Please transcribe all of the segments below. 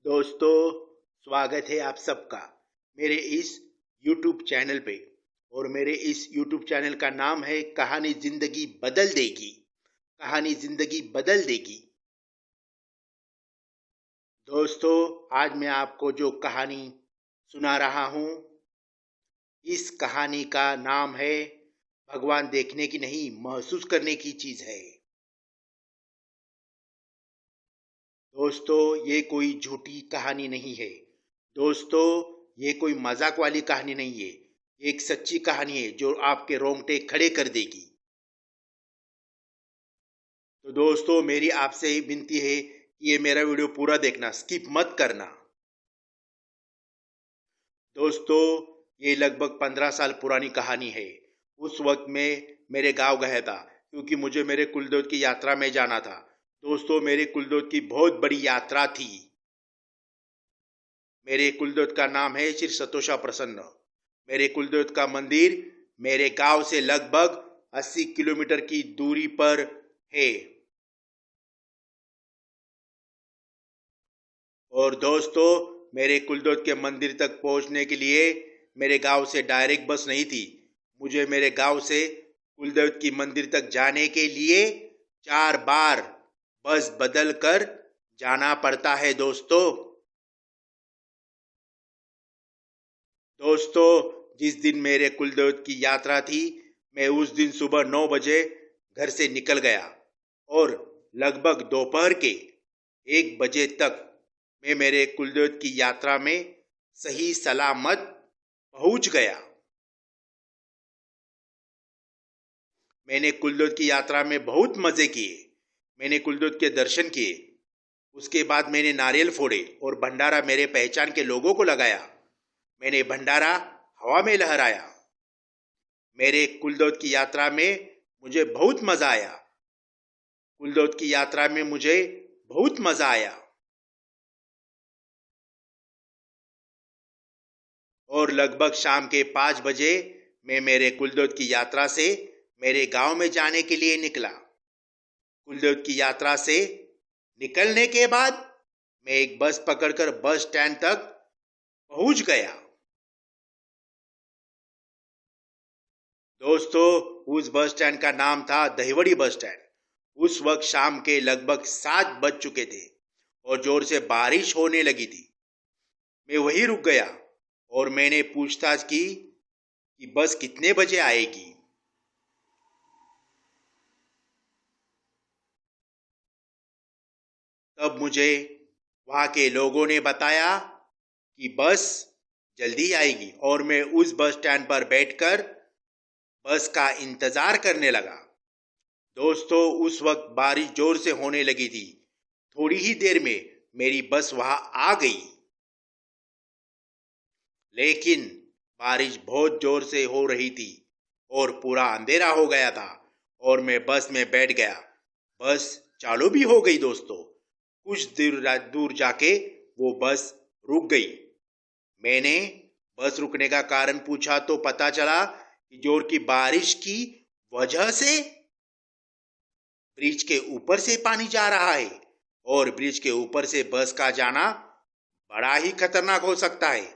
दोस्तों, स्वागत है आप सबका मेरे इस YouTube चैनल पे। और मेरे इस YouTube चैनल का नाम है कहानी जिंदगी बदल देगी। कहानी जिंदगी बदल देगी। दोस्तों, आज मैं आपको जो कहानी सुना रहा हूँ, इस कहानी का नाम है भगवान देखने की नहीं, महसूस करने की चीज है। दोस्तों, ये कोई झूठी कहानी नहीं है। दोस्तों, ये कोई मजाक वाली कहानी नहीं है। एक सच्ची कहानी है जो आपके रोंगटे खड़े कर देगी। तो दोस्तों, मेरी आपसे ही विनती है कि ये मेरा वीडियो पूरा देखना, स्किप मत करना। दोस्तों, ये लगभग 15 साल पुरानी कहानी है। उस वक्त में मेरे गांव गया था क्योंकि मुझे मेरे कुलदेवत की यात्रा में जाना था। दोस्तों, मेरे कुलदेवत की बहुत बड़ी यात्रा थी। मेरे कुलदेवत का नाम है श्री सतोषा प्रसन्न। मेरे कुलदेवत का मंदिर मेरे गांव से लगभग 80 किलोमीटर की दूरी पर है। और दोस्तों, मेरे कुलदेवत के मंदिर तक पहुंचने के लिए मेरे गांव से डायरेक्ट बस नहीं थी। मुझे मेरे गांव से कुलदेवत की मंदिर तक जाने के लिए 4 बार बस बदल कर जाना पड़ता है। दोस्तों, जिस दिन मेरे कुलदेवत की यात्रा थी, मैं उस दिन सुबह 9 बजे घर से निकल गया और लगभग दोपहर के 1 बजे तक मैं मेरे कुलदेवत की यात्रा में सही सलामत पहुंच गया। मैंने कुलदेवत की यात्रा में बहुत मजे किए। मैंने कुलदेवत के दर्शन किए। उसके बाद मैंने नारियल फोड़े और भंडारा मेरे पहचान के लोगों को लगाया। मैंने भंडारा हवा में लहराया। मेरे कुलदेवत की यात्रा में मुझे बहुत मजा आया। कुलदेवत की यात्रा में मुझे बहुत मजा आया। और लगभग शाम के 5 बजे मैं मेरे कुलदेवत की यात्रा से मेरे गांव में जाने के लिए निकला। कुलदेवत की यात्रा से निकलने के बाद मैं एक बस पकड़कर बस स्टैंड तक पहुंच गया। दोस्तों, उस बस स्टैंड का नाम था दहिवड़ी बस स्टैंड। उस वक्त शाम के लगभग 7 बज चुके थे और जोर से बारिश होने लगी थी। मैं वहीं रुक गया और मैंने पूछताछ की कि बस कितने बजे आएगी। तब मुझे वहां के लोगों ने बताया कि बस जल्दी आएगी और मैं उस बस स्टैंड पर बैठकर बस का इंतजार करने लगा। दोस्तों, उस वक्त बारिश जोर से होने लगी थी। थोड़ी ही देर में मेरी बस वहां आ गई, लेकिन बारिश बहुत जोर से हो रही थी और पूरा अंधेरा हो गया था और मैं बस में बैठ गया। बस चालू भी हो गई। दोस्तों, कुछ दूर जाके वो बस रुक गई। मैंने बस रुकने का कारण पूछा तो पता चला कि जोर की बारिश की वजह से ब्रिज के ऊपर से पानी जा रहा है और ब्रिज के ऊपर से बस का जाना बड़ा ही खतरनाक हो सकता है।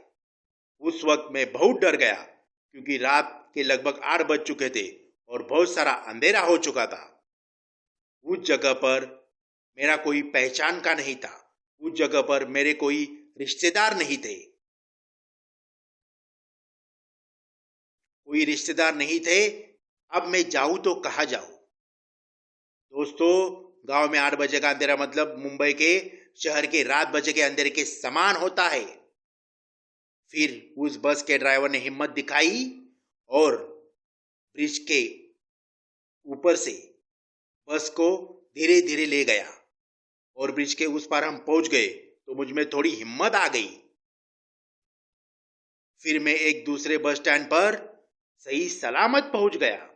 उस वक्त मैं बहुत डर गया क्योंकि रात के लगभग 8 बज चुके थे और बहुत सारा अंधेरा हो चुका था। उस जगह पर मेरा कोई पहचान का नहीं था। उस जगह पर मेरे कोई रिश्तेदार नहीं थे। कोई रिश्तेदार नहीं थे। अब मैं जाऊं तो कहाँ जाऊं। दोस्तों, गांव में 8 बजे का अंधेरा मतलब मुंबई के शहर के रात बजे के अंधेरे के समान होता है। फिर उस बस के ड्राइवर ने हिम्मत दिखाई और ब्रिज के ऊपर से बस को धीरे धीरे ले गया और ब्रिज के उस पार हम पहुंच गए तो मुझ में थोड़ी हिम्मत आ गई। फिर मैं एक दूसरे बस स्टैंड पर सही सलामत पहुंच गया।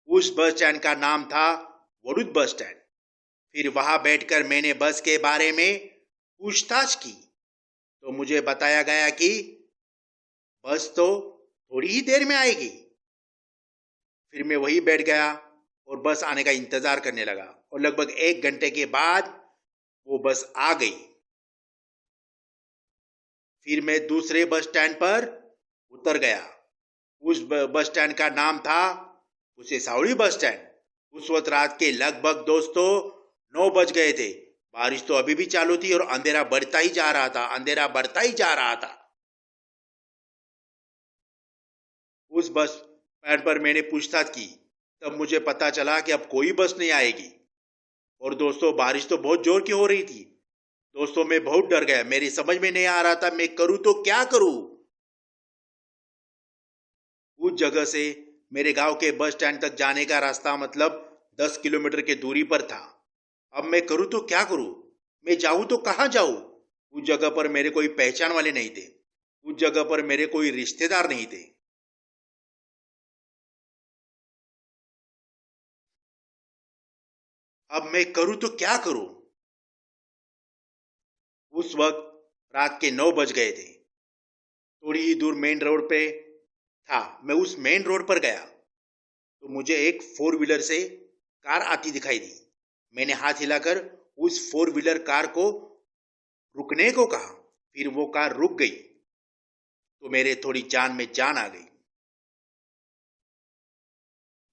उस बस स्टैंड का नाम था वडूद बस स्टैंड। फिर वहां बैठकर मैंने बस के बारे में पूछताछ की तो मुझे बताया गया कि बस तो थोड़ी ही देर में आएगी। फिर मैं वहीं बैठ गया और बस आने का इंतजार करने लगा और लगभग 1 घंटे के बाद वो बस आ गई। फिर मैं दूसरे बस स्टैंड पर उतर गया। उस बस स्टैंड का नाम था कुशेसावड़ी बस स्टैंड। उस वक्त रात के लगभग दोस्तों 9 बज गए थे। बारिश तो अभी भी चालू थी और अंधेरा बढ़ता ही जा रहा था, अंधेरा बढ़ता ही जा रहा था। उस बस स्टैंड पर मैंने पूछताछ की, तब मुझे पता चला कि अब कोई बस नहीं आएगी। और दोस्तों बारिश तो बहुत जोर की हो रही थी। दोस्तों मैं बहुत डर गया, मेरी समझ में नहीं आ रहा था मैं करूं तो क्या करूं। उस जगह से मेरे गांव के बस स्टैंड तक जाने का रास्ता मतलब 10 किलोमीटर की दूरी पर था। अब मैं करूं तो क्या करूं, मैं जाऊं तो कहां जाऊं। उस जगह पर मेरे कोई पहचान वाले नहीं थे, उस जगह पर मेरे कोई रिश्तेदार नहीं थे। अब मैं करूं तो क्या करूं। उस वक्त रात के 9 बज गए थे। थोड़ी ही दूर मेन रोड पे था। मैं उस मेन रोड पर गया तो मुझे एक 4 व्हीलर से कार आती दिखाई दी। मैंने हाथ हिलाकर उस 4 व्हीलर कार को रुकने को कहा। फिर वो कार रुक गई तो मेरे थोड़ी जान में जान आ गई।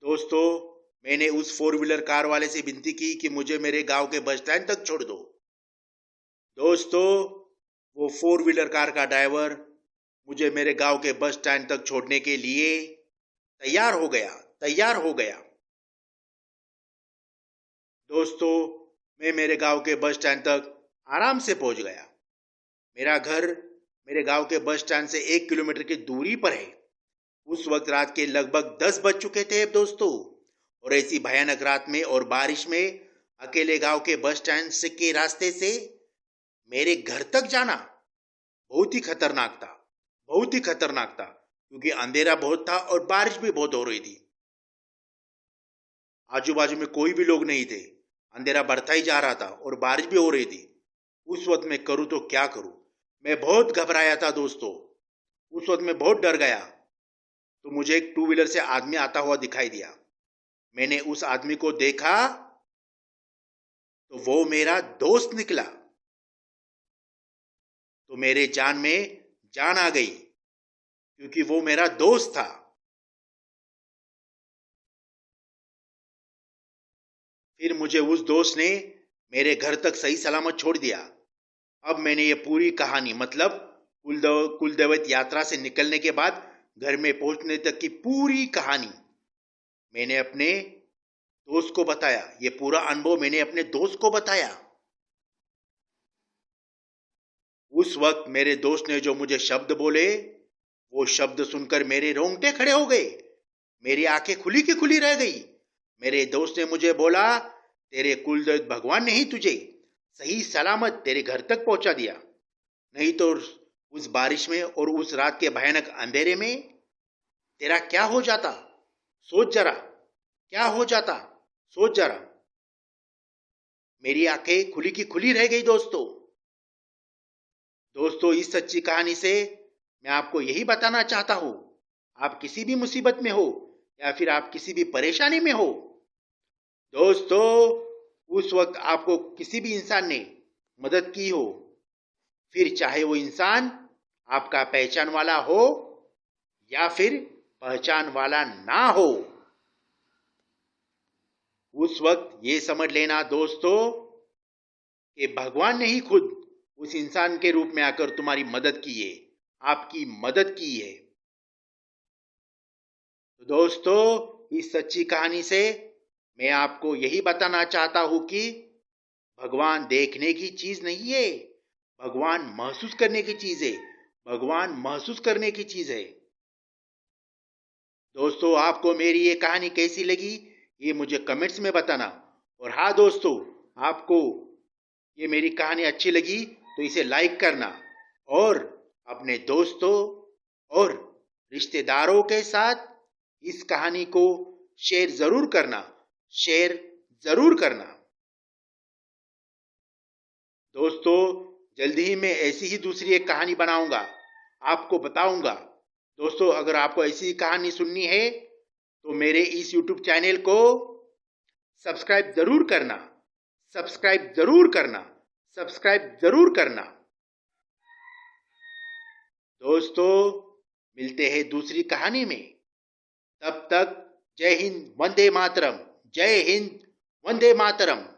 दोस्तों मैंने उस 4 व्हीलर कार वाले से विनती की कि मुझे मेरे गांव के बस स्टैंड तक छोड़ दो। दोस्तों वो 4 व्हीलर कार का ड्राइवर मुझे मेरे गांव के बस स्टैंड तक छोड़ने के लिए तैयार हो गया, तैयार हो गया। दोस्तों मैं मेरे गांव के बस स्टैंड तक आराम से पहुंच गया। मेरा घर मेरे गांव के बस स्टैंड से 1 किलोमीटर की दूरी पर है। उस वक्त रात के लगभग 10 बज चुके थे दोस्तों। और ऐसी भयानक रात में और बारिश में अकेले गांव के बस स्टैंड से के रास्ते से मेरे घर तक जाना बहुत ही खतरनाक था, बहुत ही खतरनाक था, क्योंकि अंधेरा बहुत था और बारिश भी बहुत हो रही थी। आजू बाजू में कोई भी लोग नहीं थे। अंधेरा बढ़ता ही जा रहा था और बारिश भी हो रही थी। उस वक्त मैं करूं तो क्या करूं। मैं बहुत घबराया था दोस्तों। उस वक्त मैं बहुत डर गया। तो मुझे एक 2 व्हीलर से आदमी आता हुआ दिखाई दिया। मैंने उस आदमी को देखा तो वो मेरा दोस्त निकला। तो मेरे जान में जान आ गई क्योंकि वो मेरा दोस्त था। फिर मुझे उस दोस्त ने मेरे घर तक सही सलामत छोड़ दिया। अब मैंने ये पूरी कहानी मतलब कुलदेवत यात्रा से निकलने के बाद घर में पहुंचने तक की पूरी कहानी मैंने अपने दोस्त को बताया। ये पूरा अनुभव मैंने अपने दोस्त को बताया। उस वक्त मेरे दोस्त ने जो मुझे शब्द बोले, वो शब्द सुनकर मेरे रोंगटे खड़े हो गए। मेरी आंखें खुली की खुली रह गई। मेरे दोस्त ने मुझे बोला, तेरे कुलदेव भगवान ने ही तुझे सही सलामत तेरे घर तक पहुंचा दिया, नहीं तो उस बारिश में और उस रात के भयानक अंधेरे में तेरा क्या हो जाता। सोच जरा, क्या हो जाता, सोच जरा। मेरी आंखें खुली की खुली रह गई दोस्तों। दोस्तों इस सच्ची कहानी से मैं आपको यही बताना चाहता हूं, आप किसी भी मुसीबत में हो या फिर आप किसी भी परेशानी में हो दोस्तों, उस वक्त आपको किसी भी इंसान ने मदद की हो, फिर चाहे वो इंसान आपका पहचान वाला हो या फिर पहचान वाला ना हो, उस वक्त ये समझ लेना दोस्तों कि भगवान ने ही खुद उस इंसान के रूप में आकर तुम्हारी मदद की है, आपकी मदद की है। तो दोस्तों इस सच्ची कहानी से मैं आपको यही बताना चाहता हूं कि भगवान देखने की चीज नहीं है, भगवान महसूस करने की चीज है, भगवान महसूस करने की चीज है। दोस्तों आपको मेरी ये कहानी कैसी लगी ये मुझे कमेंट्स में बताना। और हाँ दोस्तों, आपको ये मेरी कहानी अच्छी लगी तो इसे लाइक करना और अपने दोस्तों और रिश्तेदारों के साथ इस कहानी को शेयर जरूर करना, शेयर जरूर करना। दोस्तों जल्दी ही मैं ऐसी ही दूसरी एक कहानी बनाऊंगा, आपको बताऊंगा। दोस्तों अगर आपको ऐसी कहानी सुननी है तो मेरे इस YouTube चैनल को सब्सक्राइब जरूर करना, सब्सक्राइब जरूर करना, सब्सक्राइब जरूर करना। दोस्तों, मिलते हैं दूसरी कहानी में। तब तक जय हिंद, वंदे मातरम। जय हिंद, वंदे मातरम।